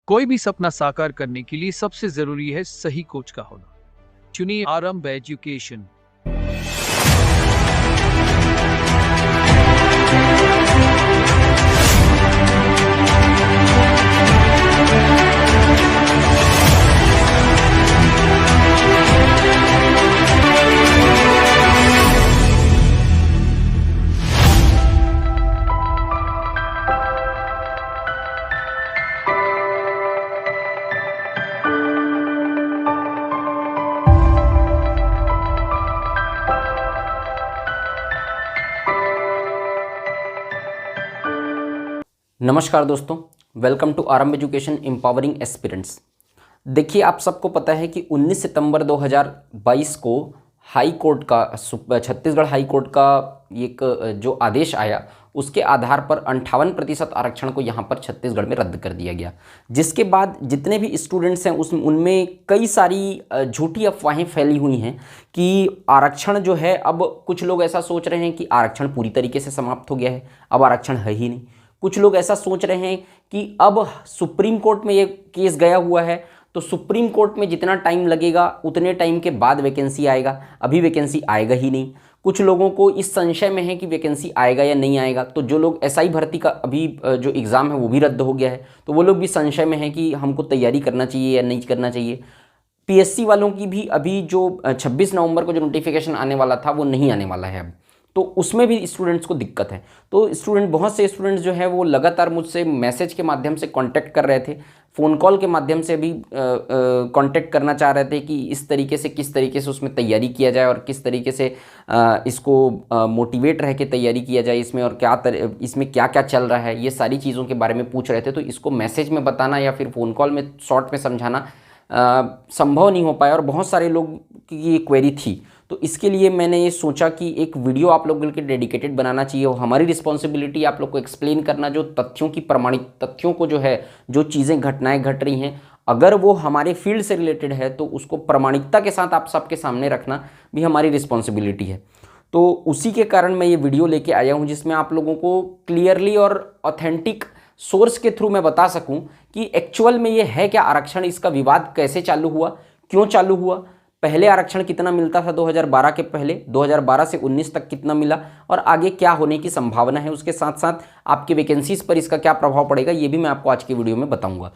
कोई भी सपना साकार करने के लिए सबसे जरूरी है सही कोच का होना। चुनिए आरंभ एजुकेशन। नमस्कार दोस्तों, वेलकम टू आरंभ एजुकेशन एम्पावरिंग एस्पिरेंट्स। देखिए, आप सबको पता है कि 19 सितंबर 2022 को हाई कोर्ट का छत्तीसगढ़ हाई कोर्ट का एक जो आदेश आया उसके आधार पर 58% आरक्षण को यहाँ पर छत्तीसगढ़ में रद्द कर दिया गया। जिसके बाद जितने भी स्टूडेंट्स हैं उनमें कई सारी झूठी अफवाहें फैली हुई हैं कि आरक्षण जो है, अब कुछ लोग ऐसा सोच रहे हैं कि आरक्षण पूरी तरीके से समाप्त हो गया है, अब आरक्षण है ही नहीं। कुछ लोग ऐसा सोच रहे हैं कि अब सुप्रीम कोर्ट में ये केस गया हुआ है तो सुप्रीम कोर्ट में जितना टाइम लगेगा उतने टाइम के बाद वैकेंसी आएगा, अभी वैकेंसी आएगा ही नहीं। कुछ लोगों को इस संशय में है कि वैकेंसी आएगा या नहीं आएगा। तो जो लोग एसआई भर्ती का अभी जो एग्ज़ाम है वो भी रद्द हो गया है, तो वो लोग भी संशय में है कि हमको तैयारी करना चाहिए या नहीं करना चाहिए। पीएससी वालों की भी अभी जो 26 नवंबर को जो नोटिफिकेशन आने वाला था वो नहीं आने वाला है अब, तो उसमें भी स्टूडेंट्स को दिक्कत है। तो बहुत से स्टूडेंट्स जो है वो लगातार मुझसे मैसेज के माध्यम से कांटेक्ट कर रहे थे, फ़ोन कॉल के माध्यम से भी कांटेक्ट करना चाह रहे थे कि इस तरीके से किस तरीके से उसमें तैयारी किया जाए और किस तरीके से इसको मोटिवेट रह के तैयारी किया जाए इसमें, और इसमें क्या क्या चल रहा है, ये सारी चीज़ों के बारे में पूछ रहे थे। तो इसको मैसेज में बताना या फिर फ़ोन कॉल में शॉर्ट में समझाना संभव नहीं हो पाया और बहुत सारे लोग की ये क्वेरी थी। तो इसके लिए मैंने ये सोचा कि एक वीडियो आप लोगों के डेडिकेटेड बनाना चाहिए और हमारी रिस्पॉन्सिबिलिटी आप लोग को एक्सप्लेन करना, जो तथ्यों की प्रमाणित तथ्यों को जो है, जो चीज़ें घटनाएं घट रही हैं, अगर वो हमारे फील्ड से रिलेटेड है तो उसको प्रामाणिकता के साथ आप सबके सामने रखना भी हमारी रिस्पॉन्सिबिलिटी है। तो उसी के कारण मैं ये वीडियो लेके आया हूँ जिसमें आप लोगों को क्लियरली और ऑथेंटिक सोर्स के थ्रू मैं बता सकूँ कि एक्चुअल में ये है क्या आरक्षण, इसका विवाद कैसे चालू हुआ, क्यों चालू हुआ, पहले आरक्षण कितना मिलता था 2012 के पहले, 2012 से 19 तक कितना मिला और आगे क्या होने की संभावना है, उसके साथ साथ आपके वैकेंसीज पर इसका क्या प्रभाव पड़ेगा, ये भी मैं आपको आज की वीडियो में बताऊंगा।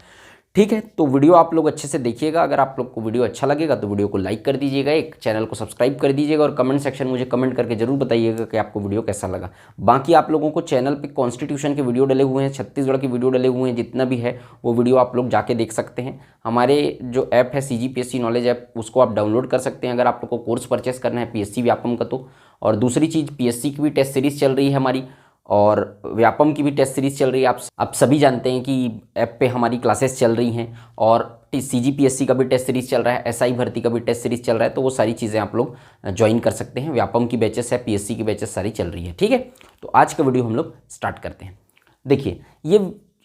ठीक है, तो वीडियो आप लोग अच्छे से देखिएगा। अगर आप लोग को वीडियो अच्छा लगेगा तो वीडियो को लाइक कर दीजिएगा, एक चैनल को सब्सक्राइब कर दीजिएगा और कमेंट सेक्शन मुझे कमेंट करके जरूर बताइएगा कि आपको वीडियो कैसा लगा। बाकी आप लोगों को चैनल पे कॉन्स्टिट्यूशन के वीडियो डले हुए हैं, छत्तीसगढ़ के वीडियो डले हुए हैं, जितना भी है वो वीडियो आप लोग जाके देख सकते हैं। हमारे जो ऐप है CGPSC नॉलेज ऐप, उसको आप डाउनलोड कर सकते हैं अगर आप लोग को कोर्स परचेस करना है PSC व्यापम का तो। और दूसरी चीज़, PSC की भी टेस्ट सीरीज़ चल रही है हमारी और व्यापम की भी टेस्ट सीरीज़ चल रही है। आप सभी जानते हैं कि ऐप पे हमारी क्लासेस चल रही हैं और CGPSC का भी टेस्ट सीरीज़ चल रहा है, SI भर्ती का भी टेस्ट सीरीज़ चल रहा है। तो वो सारी चीज़ें आप लोग ज्वाइन कर सकते हैं। व्यापम की बैचेस है, PSC की बैचेस सारी चल रही है। ठीक है, तो आज का वीडियो हम लोग स्टार्ट करते हैं। देखिए, ये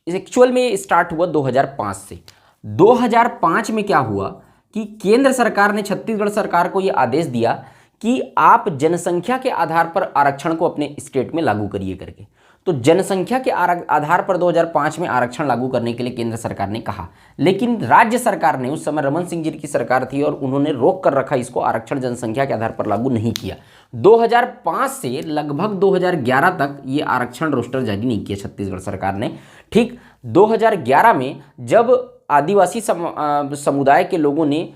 एक्चुअल में स्टार्ट हुआ 2005 से। 2005 में क्या हुआ कि केंद्र सरकार ने छत्तीसगढ़ सरकार को ये आदेश दिया कि आप जनसंख्या के आधार पर आरक्षण को अपने स्टेट में लागू करिए करके। तो जनसंख्या के आधार पर 2005 में आरक्षण लागू करने के लिए केंद्र सरकार ने कहा, लेकिन राज्य सरकार ने, उस समय रमन सिंह जी की सरकार थी और उन्होंने रोक कर रखा इसको, आरक्षण जनसंख्या के आधार पर लागू नहीं किया। 2005 से लगभग 2011 तक ये आरक्षण रोस्टर जारी नहीं किया छत्तीसगढ़ सरकार ने। ठीक 2011 में जब आदिवासी समुदाय के लोगों ने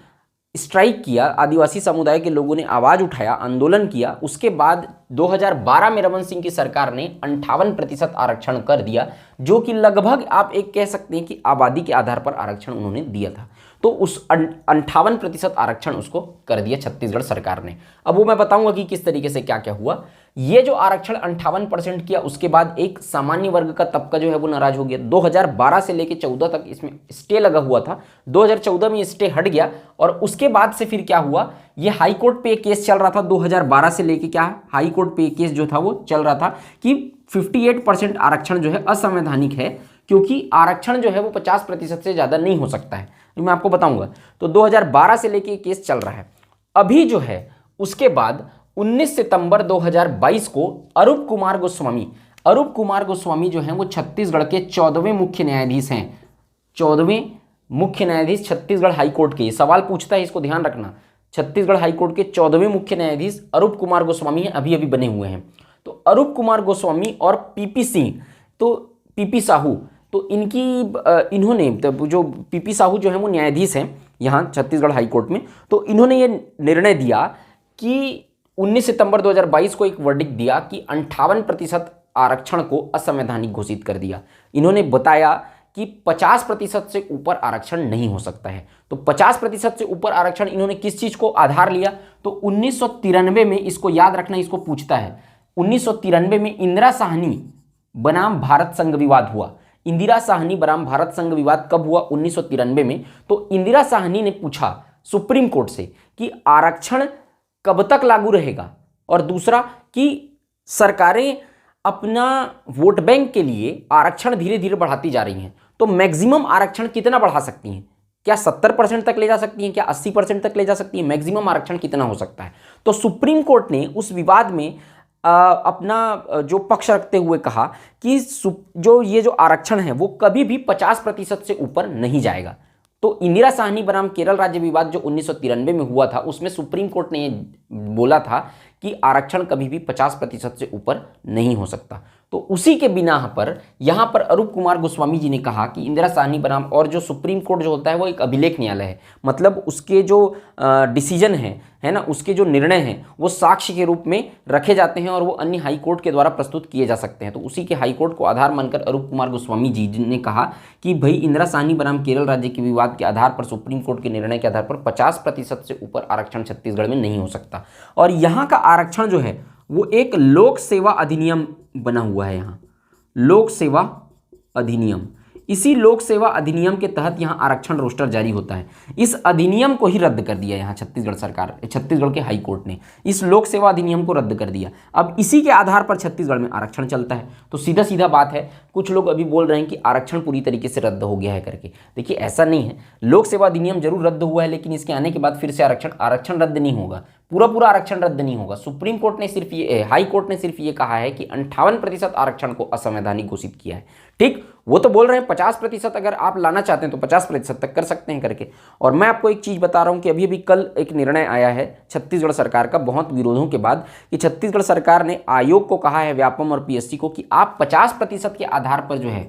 स्ट्राइक किया, आदिवासी समुदाय के लोगों ने आवाज़ उठाया, आंदोलन किया, उसके बाद 2012 में रमन सिंह की सरकार ने 58% आरक्षण कर दिया, जो कि लगभग आप एक कह सकते हैं कि आबादी के आधार पर आरक्षण उन्होंने दिया था। तो उस 58% आरक्षण उसको कर दिया छत्तीसगढ़ सरकार ने। अब वो मैं बताऊंगा कि किस तरीके से क्या क्या हुआ। ये जो आरक्षण 58% किया, उसके बाद एक सामान्य वर्ग का तबका जो है वो नाराज हो गया। 2012 से लेकर 14 तक इसमें स्टे लगा हुआ था, 2014 में स्टे हट गया और उसके बाद से फिर क्या हुआ, ये हाई कोर्ट पे केस चल रहा था 2012 से लेके, क्या है, हाई कोर्ट पे केस जो था वो चल रहा था कि 58% आरक्षण जो है असंवैधानिक है, क्योंकि आरक्षण जो है वो 50% से ज़्यादा नहीं हो सकता है। तो मैं आपको बताऊंगा। तो 2012 से लेके केस चल रहा है। अभी जो है उसके बाद 19 सितंबर 2022 को अरूप कुमार गोस्वामी जो हैं वो छत्तीसगढ़ के 14वें मुख्य न्यायाधीश हैं, 14वें मुख्य न्यायाधीश छत्तीसगढ़ हाईकोर्ट के, सवाल पूछता है, इसको ध्यान रखना, छत्तीसगढ़ हाईकोर्ट के 14वें मुख्य न्यायाधीश अरूप कुमार गोस्वामी हैं, अभी अभी बने हुए हैं। तो अरूप कुमार गोस्वामी और पीपी सिंह, तो पीपी साहू, तो इन्होंने जो पीपी साहू जो है वो न्यायाधीश हैं यहाँ छत्तीसगढ़ हाईकोर्ट में, तो इन्होंने ये निर्णय दिया कि 19 सितंबर 2022 को एक वर्डिक्ट दिया कि 58% आरक्षण को असंवैधानिक घोषित कर दिया। इन्होंने बताया कि 50% से ऊपर आरक्षण नहीं हो सकता है। तो 50% से ऊपर आरक्षण इन्होंने किस चीज को आधार लिया, तो 1993 में, इसको याद रखना, इसको पूछता है, 1993 में इंदिरा साहनी बनाम भारत संघ विवाद हुआ। इंदिरा साहनी बनाम भारत संघ विवाद कब हुआ, 1993 में। तो इंदिरा साहनी ने पूछा सुप्रीम कोर्ट से कि आरक्षण कब तक लागू रहेगा, और दूसरा कि सरकारें अपना वोट बैंक के लिए आरक्षण धीरे धीरे बढ़ाती जा रही हैं, तो मैक्सिमम आरक्षण कितना बढ़ा सकती हैं, क्या 70% तक ले जा सकती हैं, क्या 80% तक ले जा सकती हैं, मैक्सिमम आरक्षण कितना हो सकता है। तो सुप्रीम कोर्ट ने उस विवाद में अपना जो पक्ष रखते हुए कहा कि जो आरक्षण है वो कभी भी 50% से ऊपर नहीं जाएगा। तो इंदिरा साहनी बनाम केरल राज्य विवाद जो 1993 में हुआ था, उसमें सुप्रीम कोर्ट ने बोला था कि आरक्षण कभी भी 50% से ऊपर नहीं हो सकता। तो उसी के बिना पर यहाँ पर अरूप कुमार गोस्वामी जी ने कहा कि इंदिरा साहनी बनाम, और जो सुप्रीम कोर्ट जो होता है वो एक अभिलेख न्यायालय है, मतलब उसके जो डिसीजन है ना, उसके जो निर्णय हैं वो साक्ष्य के रूप में रखे जाते हैं और वो अन्य हाई कोर्ट के द्वारा प्रस्तुत किए जा सकते हैं। तो उसी के हाई कोर्ट को आधार मानकर अरूप कुमार गोस्वामी जी ने कहा कि भाई इंदिरा साहनी बनाम केरल राज्य के विवाद के आधार पर सुप्रीम कोर्ट के निर्णय के आधार पर 50% से ऊपर आरक्षण छत्तीसगढ़ में नहीं हो सकता। और यहाँ का आरक्षण जो है वो एक लोक सेवा अधिनियम बना हुआ है, यहाँ लोक सेवा अधिनियम, इसी लोक सेवा अधिनियम के तहत यहाँ आरक्षण रोस्टर जारी होता है। इस अधिनियम को ही रद्द कर दिया यहाँ छत्तीसगढ़ के हाई कोर्ट ने इस लोक सेवा अधिनियम को रद्द कर दिया। अब इसी के आधार पर छत्तीसगढ़ में आरक्षण चलता है। तो सीधा सीधा बात है, कुछ लोग अभी बोल रहे हैं कि आरक्षण पूरी तरीके से रद्द हो गया है करके। देखिए ऐसा नहीं है, लोक सेवा अधिनियम जरूर रद्द हुआ है, लेकिन इसके आने के बाद फिर से आरक्षण रद्द नहीं होगा, पूरा आरक्षण रद्द नहीं होगा। सुप्रीम कोर्ट ने सिर्फ ये, हाई कोर्ट ने सिर्फ ये कहा है कि 58% आरक्षण को असंवैधानिक घोषित किया है। ठीक, वो तो बोल रहे हैं 50% अगर आप लाना चाहते हैं तो 50% तक कर सकते हैं करके। और मैं आपको एक चीज बता रहा हूं कि अभी अभी कल एक निर्णय आया है छत्तीसगढ़ सरकार का, बहुत विरोधों के बाद, कि छत्तीसगढ़ सरकार ने आयोग को कहा है, व्यापम और पीएससी को, कि आप 50% के आधार पर जो है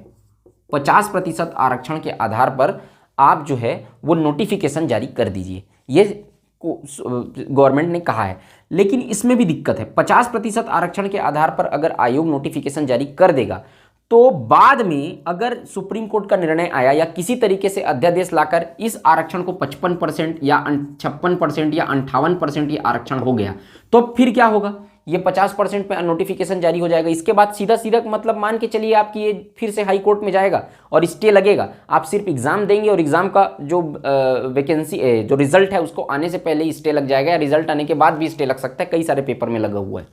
50% आरक्षण के आधार पर आप जो है वो नोटिफिकेशन जारी कर दीजिए, ये गवर्नमेंट ने कहा है। लेकिन इसमें भी दिक्कत है, 50% आरक्षण के आधार पर अगर आयोग नोटिफिकेशन जारी कर देगा तो बाद में अगर सुप्रीम कोर्ट का निर्णय आया या किसी तरीके से अध्यादेश लाकर इस आरक्षण को 55% या 56% या 58% ये आरक्षण हो गया, तो फिर क्या होगा, ये 50% पे नोटिफिकेशन जारी हो जाएगा। इसके बाद सीधा सीधा मतलब मान के चलिए आपकी ये फिर से हाई कोर्ट में जाएगा और स्टे लगेगा। आप सिर्फ एग्जाम देंगे और एग्जाम का जो वैकेंसी जो रिजल्ट है उसको आने से पहले ही स्टे लग जाएगा, या रिजल्ट आने के बाद भी स्टे लग सकता है, कई सारे पेपर में लगा हुआ है।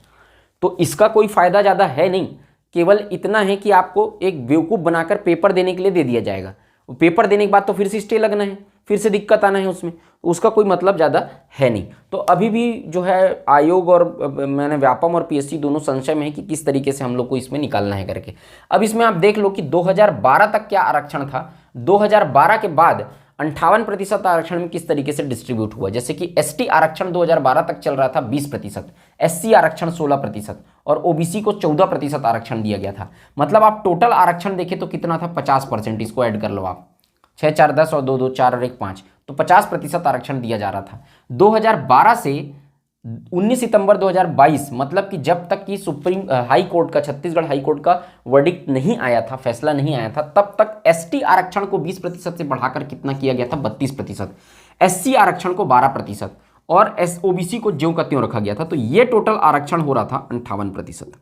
तो इसका कोई फायदा ज़्यादा है नहीं, केवल इतना है कि आपको एक बेवकूफ़ बनाकर पेपर देने के लिए दे दिया जाएगा। पेपर देने के बाद तो फिर से स्टे लगना है, फिर से दिक्कत आना है उसमें, उसका कोई मतलब ज़्यादा है नहीं। तो अभी भी जो है आयोग और मैंने व्यापम और पीएससी दोनों संशय में है कि किस तरीके से हम लोग को इसमें निकालना है करके। अब इसमें आप देख लो कि 2012 तक क्या आरक्षण था, 2012 के बाद 58% आरक्षण में किस तरीके से डिस्ट्रीब्यूट हुआ। जैसे कि एसटी आरक्षण 2012 तक चल रहा था 20%, एससी आरक्षण 16% और ओबीसी को 14% आरक्षण दिया गया था। मतलब आप टोटल आरक्षण देखें तो कितना था, 50%। इसको ऐड कर लो आप, 6 4 10 और 2 2 4 और 1 5, तो 50% आरक्षण दिया जा रहा था। 2012 से 19 सितंबर 2022, मतलब कि जब तक कि सुप्रीम हाई कोर्ट का, छत्तीसगढ़ हाई कोर्ट का वर्डिक्ट नहीं आया था, फैसला नहीं आया था, तब तक एसटी आरक्षण को 20% से बढ़ाकर कितना किया गया था, 32%, एससी आरक्षण को 12% और ओबीसी को ज्यों का त्यों रखा गया था। तो ये टोटल आरक्षण हो रहा था 58%।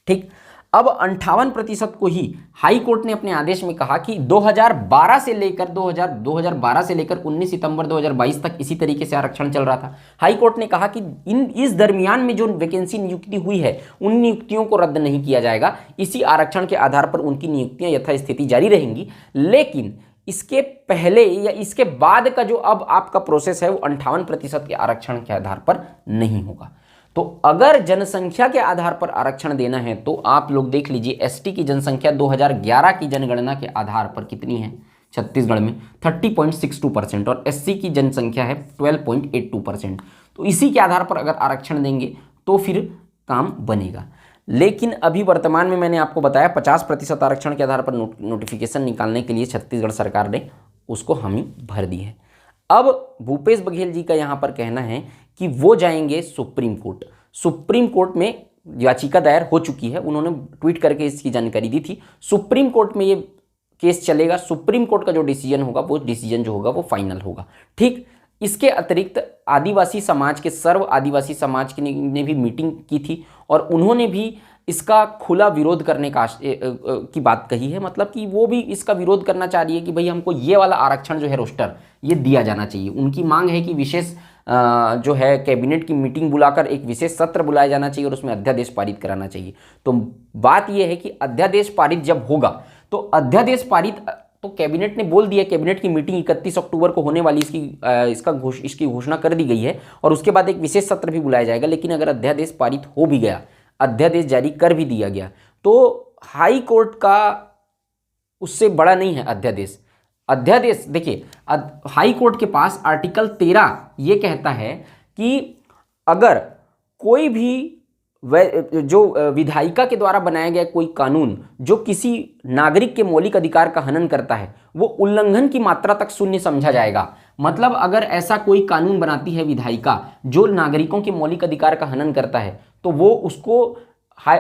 ठीक, अब 58% को ही हाई कोर्ट ने अपने आदेश में कहा कि 2012 से लेकर 19 सितंबर 2022 तक इसी तरीके से आरक्षण चल रहा था। हाई कोर्ट ने कहा कि इस दरमियान में जो वैकेंसी नियुक्ति हुई है उन नियुक्तियों को रद्द नहीं किया जाएगा, इसी आरक्षण के आधार पर उनकी नियुक्तियां यथास्थिति जारी रहेंगी। लेकिन इसके पहले या इसके बाद का जो अब आपका प्रोसेस है वो 58% के आरक्षण के आधार पर नहीं होगा। तो अगर जनसंख्या के आधार पर आरक्षण देना है तो आप लोग देख लीजिए, एसटी की जनसंख्या 2011 की जनगणना के आधार पर कितनी है, छत्तीसगढ़ में 30.62% और एससी की जनसंख्या है 12.82%। तो इसी के आधार पर अगर आरक्षण देंगे तो फिर काम बनेगा। लेकिन अभी वर्तमान में मैंने आपको बताया 50% आरक्षण के आधार पर नोटिफिकेशन निकालने के लिए छत्तीसगढ़ सरकार ने उसको हामी भर दी है। अब भूपेश बघेल जी का यहाँ पर कहना है कि वो जाएंगे सुप्रीम कोर्ट। सुप्रीम कोर्ट में याचिका दायर हो चुकी है, उन्होंने ट्वीट करके इसकी जानकारी दी थी। सुप्रीम कोर्ट में ये केस चलेगा, सुप्रीम कोर्ट का जो डिसीजन होगा वो डिसीजन जो होगा वो फाइनल होगा। ठीक, इसके अतिरिक्त आदिवासी समाज के सर्व आदिवासी समाज ने भी मीटिंग की थी और उन्होंने भी इसका खुला विरोध करने की बात कही है। मतलब कि वो भी इसका विरोध करना चाह रही है कि भाई हमको ये वाला आरक्षण जो है रोस्टर ये दिया जाना चाहिए। उनकी मांग है कि विशेष जो है कैबिनेट की मीटिंग बुलाकर एक विशेष सत्र बुलाया जाना चाहिए और उसमें अध्यादेश पारित कराना चाहिए। तो बात यह है कि अध्यादेश पारित जब होगा तो अध्यादेश पारित तो कैबिनेट ने बोल दिया, कैबिनेट की मीटिंग 31 अक्टूबर को होने वाली, इसकी घोषणा कर दी गई है और उसके बाद एक विशेष सत्र भी बुलाया जाएगा। लेकिन अगर अध्यादेश पारित हो भी गया, अध्यादेश जारी कर भी दिया गया, तो हाई कोर्ट का उससे बड़ा नहीं है अध्यादेश। अध्यादेश देखिए, हाई कोर्ट के पास आर्टिकल 13 ये कहता है कि अगर कोई भी जो विधायिका के द्वारा बनाया गया कोई कानून जो किसी नागरिक के मौलिक अधिकार का हनन करता है वो उल्लंघन की मात्रा तक शून्य समझा जाएगा। मतलब अगर ऐसा कोई कानून बनाती है विधायिका जो नागरिकों के मौलिक अधिकार का हनन करता है तो वो उसको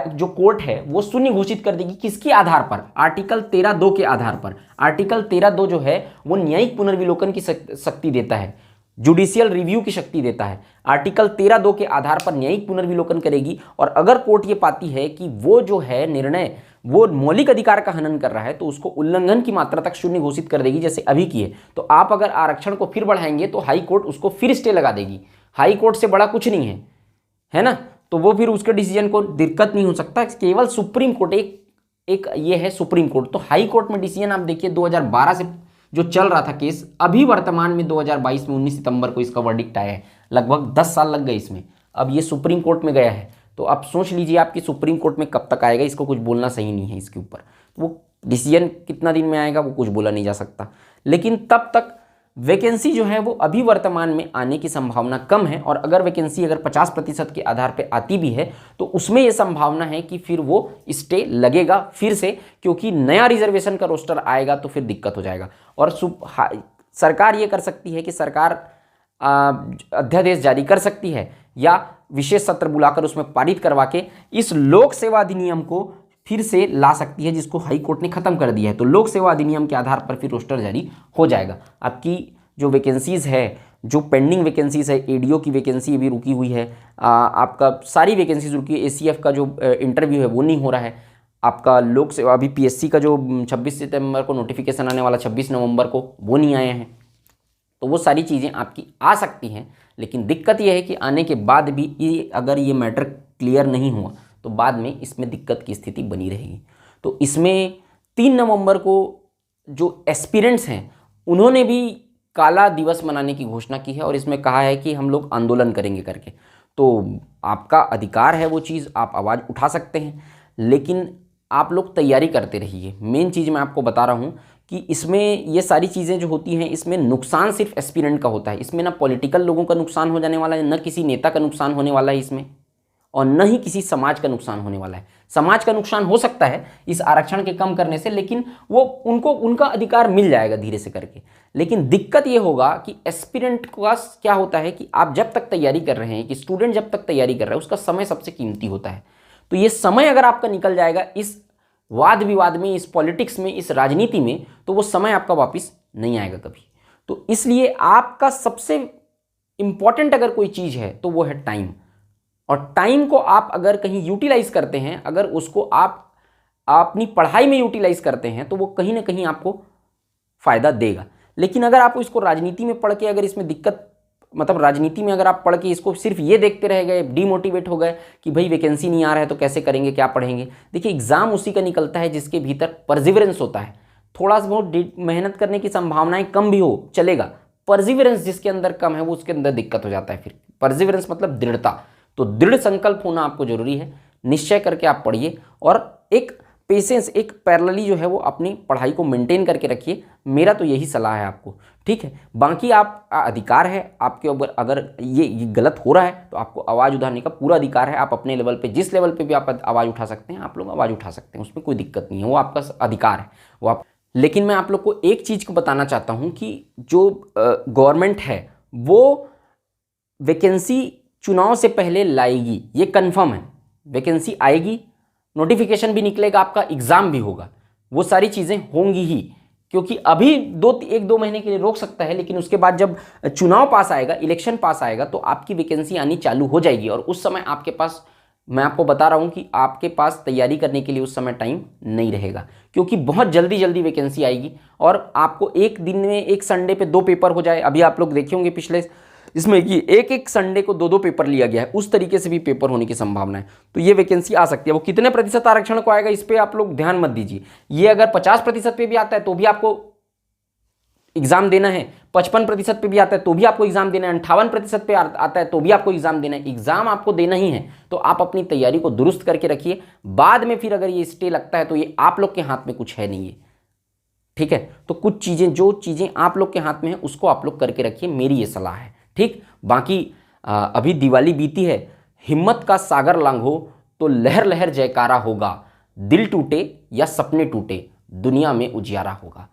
जो कोर्ट है वो शून्य घोषित कर देगी। किसके आधार पर? आर्टिकल 13(2) के आधार पर। आर्टिकल 13(2) जो है वो न्यायिक पुनर्विलोकन की शक्ति देता है, जुडिशियल रिव्यू की शक्ति देता है। आर्टिकल 13(2) के आधार पर न्यायिक पुनर्विलोकन करेगी और अगर कोर्ट ये पाती है कि वो जो है निर्णय वो मौलिक अधिकार का हनन कर रहा है तो उसको उल्लंघन की मात्रा तक शून्य घोषित कर देगी, जैसे अभी की है। तो आप अगर आरक्षण को फिर बढ़ाएंगे तो हाई कोर्ट उसको फिर स्टे लगा देगी। हाई कोर्ट से बड़ा कुछ नहीं है ना? तो वो फिर उसके डिसीजन को दिक्कत नहीं हो सकता। केवल सुप्रीम कोर्ट एक ये है सुप्रीम कोर्ट। तो हाई कोर्ट में डिसीजन आप देखिए 2012 से जो चल रहा था केस, अभी वर्तमान में 2022 में 19 सितंबर को इसका वर्डिक्ट आया है। लगभग 10 साल लग गए इसमें। अब ये सुप्रीम कोर्ट में गया है तो आप सोच लीजिए आपकी सुप्रीम कोर्ट में कब तक आएगा। इसको कुछ बोलना सही नहीं है इसके ऊपर। वो डिसीजन कितना दिन में आएगा वो कुछ बोला नहीं जा सकता। लेकिन तब तक वैकेंसी जो है वो अभी वर्तमान में आने की संभावना कम है और अगर वैकेंसी अगर 50% के आधार पे आती भी है तो उसमें ये संभावना है कि फिर वो स्टे लगेगा फिर से, क्योंकि नया रिजर्वेशन का रोस्टर आएगा तो फिर दिक्कत हो जाएगा। और सरकार ये कर सकती है कि सरकार अध्यादेश जारी कर सकती है या विशेष सत्र बुलाकर उसमें पारित करवा के इस लोक सेवा अधिनियम को फिर से ला सकती है, जिसको हाई कोर्ट ने खत्म कर दिया है। तो लोक सेवा अधिनियम के आधार पर फिर रोस्टर जारी हो जाएगा। आपकी जो वैकेंसीज है, जो पेंडिंग वैकेंसीज है, एडीओ की वैकेंसी अभी रुकी हुई है, आपका सारी वैकेंसीज रुकी है। एसीएफ का जो इंटरव्यू है वो नहीं हो रहा है। आपका लोक सेवा अभी पीएससी का जो 26 सितंबर को नोटिफिकेशन आने वाला 26 नवंबर को वो नहीं आए हैं। तो वो सारी चीज़ें आपकी आ सकती हैं, लेकिन दिक्कत ये है कि आने के बाद भी अगर ये मैटर क्लियर नहीं हुआ तो बाद में इसमें दिक्कत की स्थिति बनी रहेगी। तो इसमें 3 नवंबर को जो एस्पिरेंट्स हैं उन्होंने भी काला दिवस मनाने की घोषणा की है और इसमें कहा है कि हम लोग आंदोलन करेंगे करके। तो आपका अधिकार है वो चीज़, आप आवाज़ उठा सकते हैं, लेकिन आप लोग तैयारी करते रहिए। मेन चीज़ मैं आपको बता रहा हूँ कि इसमें ये सारी चीज़ें जो होती हैं इसमें नुकसान सिर्फ एस्पिरेंट का होता है। इसमें ना पॉलिटिकल लोगों का नुकसान हो जाने वाला है, न किसी नेता का नुकसान होने वाला है इसमें, और न ही किसी समाज का नुकसान होने वाला है। समाज का नुकसान हो सकता है इस आरक्षण के कम करने से, लेकिन वो उनको उनका अधिकार मिल जाएगा धीरे से करके। लेकिन दिक्कत ये होगा कि एस्पिरेंट का क्या होता है कि आप जब तक तैयारी कर रहे हैं, कि स्टूडेंट जब तक तैयारी कर रहा है उसका समय सबसे कीमती होता है। तो ये समय अगर आपका निकल जाएगा इस वाद विवाद में, इस पॉलिटिक्स में, इस राजनीति में, तो वो समय आपका वापस नहीं आएगा कभी। तो इसलिए आपका सबसे इंपॉर्टेंट अगर कोई चीज़ है तो वो है टाइम। और टाइम को आप अगर कहीं यूटिलाइज करते हैं, अगर उसको आप अपनी पढ़ाई में यूटिलाइज करते हैं तो वो कहीं ना कहीं आपको फ़ायदा देगा। लेकिन अगर आप इसको राजनीति में पढ़ के अगर इसमें दिक्कत, मतलब राजनीति में अगर आप पढ़ के इसको सिर्फ ये देखते रह गए, डीमोटिवेट हो गए कि भाई वैकेंसी नहीं आ रहा है तो कैसे करेंगे, क्या पढ़ेंगे। देखिए एग्ज़ाम उसी का निकलता है जिसके भीतर परसिवरेंस होता है। थोड़ा सा बहुत मेहनत करने की संभावनाएं कम भी हो चलेगा, परसिवरेंस जिसके अंदर कम है वो उसके अंदर दिक्कत हो जाता है। फिर परसिवरेंस मतलब दृढ़ता। तो दृढ़ संकल्प होना आपको जरूरी है। निश्चय करके आप पढ़िए और एक पेशेंस, एक पैरेलली जो है वो अपनी पढ़ाई को मेंटेन करके रखिए। मेरा तो यही सलाह है आपको, ठीक है। बाकी आप अधिकार है आपके ऊपर, अगर ये गलत हो रहा है तो आपको आवाज़ उठाने का पूरा अधिकार है। आप अपने लेवल पे, जिस लेवल पे भी आप आवाज़ उठा सकते हैं, आप लोग आवाज़ उठा सकते हैं, उसमें कोई दिक्कत नहीं है, वो आपका अधिकार है वो आप। लेकिन मैं आप लोग को एक चीज़ को बताना चाहता हूँ कि जो गवर्नमेंट है वो वैकेंसी चुनाव से पहले लाएगी, ये कन्फर्म है। वैकेंसी आएगी, नोटिफिकेशन भी निकलेगा, आपका एग्ज़ाम भी होगा, वो सारी चीज़ें होंगी ही। क्योंकि अभी 1-2 महीने के लिए रोक सकता है, लेकिन उसके बाद जब चुनाव पास आएगा, इलेक्शन पास आएगा, तो आपकी वैकेंसी आनी चालू हो जाएगी। और उस समय आपके पास, मैं आपको बता रहा हूं कि आपके पास तैयारी करने के लिए उस समय टाइम नहीं रहेगा, क्योंकि बहुत जल्दी जल्दी वैकेंसी आएगी। और आपको एक दिन में, एक संडे पे 2 पेपर हो जाए। अभी आप लोग देखे होंगे पिछले इसमें कि एक संडे को 2 पेपर लिया गया है, उस तरीके से भी पेपर होने की संभावना है। तो ये वैकेंसी आ सकती है। वो कितने प्रतिशत आरक्षण को आएगा, इस पर आप लोग ध्यान मत दीजिए। ये अगर 50% पे भी आता है तो भी आपको एग्जाम देना है, 55% पे भी आता है तो भी आपको एग्जाम देना है, 58% पे आता है तो भी आपको एग्जाम देना है। एग्जाम आपको देना ही है, तो आप अपनी तैयारी को दुरुस्त करके रखिए। बाद में फिर अगर ये स्टे लगता है तो ये आप लोग के हाथ में कुछ है नहीं है, ठीक है। तो कुछ चीजें, जो चीजें आप लोग के हाथ में है, उसको आप लोग करके रखिए, मेरी ये सलाह है, ठीक। बाकी अभी दिवाली बीती है, हिम्मत का सागर लांघो तो लहर लहर जयकारा होगा, दिल टूटे या सपने टूटे दुनिया में उजियारा होगा।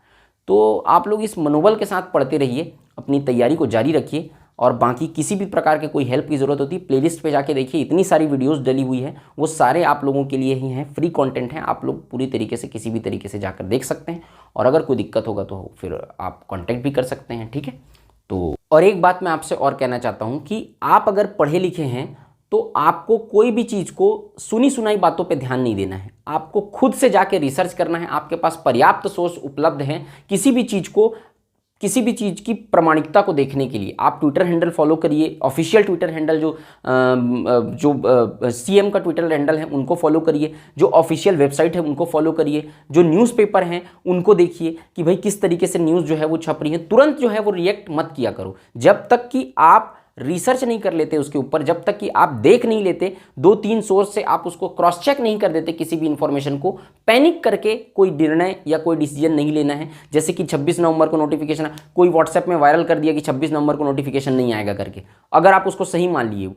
तो आप लोग इस मनोबल के साथ पढ़ते रहिए, अपनी तैयारी को जारी रखिए। और बाकी किसी भी प्रकार के कोई हेल्प की ज़रूरत होती है, प्लेलिस्ट पे जाके देखिए, इतनी सारी वीडियोस डली हुई है, वो सारे आप लोगों के लिए ही हैं, फ्री कंटेंट हैं। आप लोग पूरी तरीके से किसी भी तरीके से जाकर देख सकते हैं, और अगर कोई दिक्कत होगा तो फिर आप कांटेक्ट भी कर सकते हैं, ठीक है। तो और एक बात मैं आपसे और कहना चाहता हूँ कि आप अगर पढ़े लिखे हैं तो आपको कोई भी चीज़ को सुनी सुनाई बातों पे ध्यान नहीं देना है, आपको खुद से जाके रिसर्च करना है। आपके पास पर्याप्त सोर्स उपलब्ध हैं किसी भी चीज़ की प्रामाणिकता को देखने के लिए। आप ट्विटर हैंडल फॉलो करिए, ऑफिशियल ट्विटर हैंडल जो सीएम का ट्विटर हैंडल है उनको फॉलो करिए, जो ऑफिशियल वेबसाइट है उनको फॉलो करिए, जो न्यूज़पेपर हैं उनको देखिए कि भाई किस तरीके से न्यूज़ जो है वो छप रही है। तुरंत जो है वो रिएक्ट मत किया करो, जब तक कि आप रिसर्च नहीं कर लेते उसके ऊपर, जब तक कि आप देख नहीं लेते, 2-3 सोर्स से आप उसको क्रॉस चेक नहीं कर देते किसी भी इंफॉर्मेशन को, पैनिक करके कोई निर्णय या कोई डिसीजन नहीं लेना है। जैसे कि 26 नवंबर को नोटिफिकेशन, कोई व्हाट्सएप में वायरल कर दिया कि 26 नवंबर को नोटिफिकेशन नहीं आएगा करके, अगर आप उसको सही मान लिए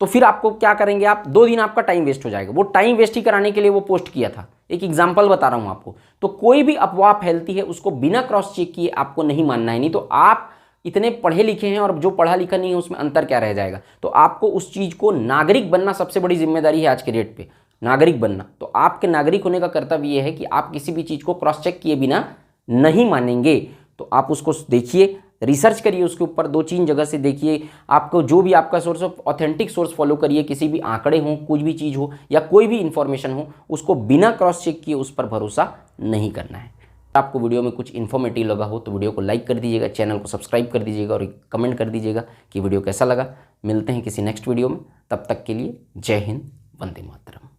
तो फिर आपको क्या करेंगे, आप 2 दिन आपका टाइम वेस्ट हो जाएगा। वो टाइम वेस्ट ही कराने के लिए वो पोस्ट किया था, एक एग्जाम्पल बता रहा हूं आपको। तो कोई भी अफवाह फैलती है उसको बिना क्रॉस चेक किए आपको नहीं मानना है, नहीं तो आप इतने पढ़े लिखे हैं और जो पढ़ा लिखा नहीं है उसमें अंतर क्या रह जाएगा। तो आपको उस चीज़ को, नागरिक बनना सबसे बड़ी जिम्मेदारी है आज के डेट पे, नागरिक बनना। तो आपके नागरिक होने का कर्तव्य ये है कि आप किसी भी चीज़ को क्रॉस चेक किए बिना नहीं मानेंगे। तो आप उसको देखिए, रिसर्च करिए उसके ऊपर, 2-3 जगह से देखिए, आपको जो भी आपका source of authentic source follow करिए। किसी भी आंकड़े हों, कुछ भी चीज़ हो या कोई भी इंफॉर्मेशन हो, उसको बिना क्रॉस चेक किए उस पर भरोसा नहीं करना है। आपको वीडियो में कुछ इन्फॉर्मेटिव लगा हो तो वीडियो को लाइक कर दीजिएगा, चैनल को सब्सक्राइब कर दीजिएगा और कमेंट कर दीजिएगा कि वीडियो कैसा लगा। मिलते हैं किसी नेक्स्ट वीडियो में, तब तक के लिए जय हिंद, वंदे मातरम।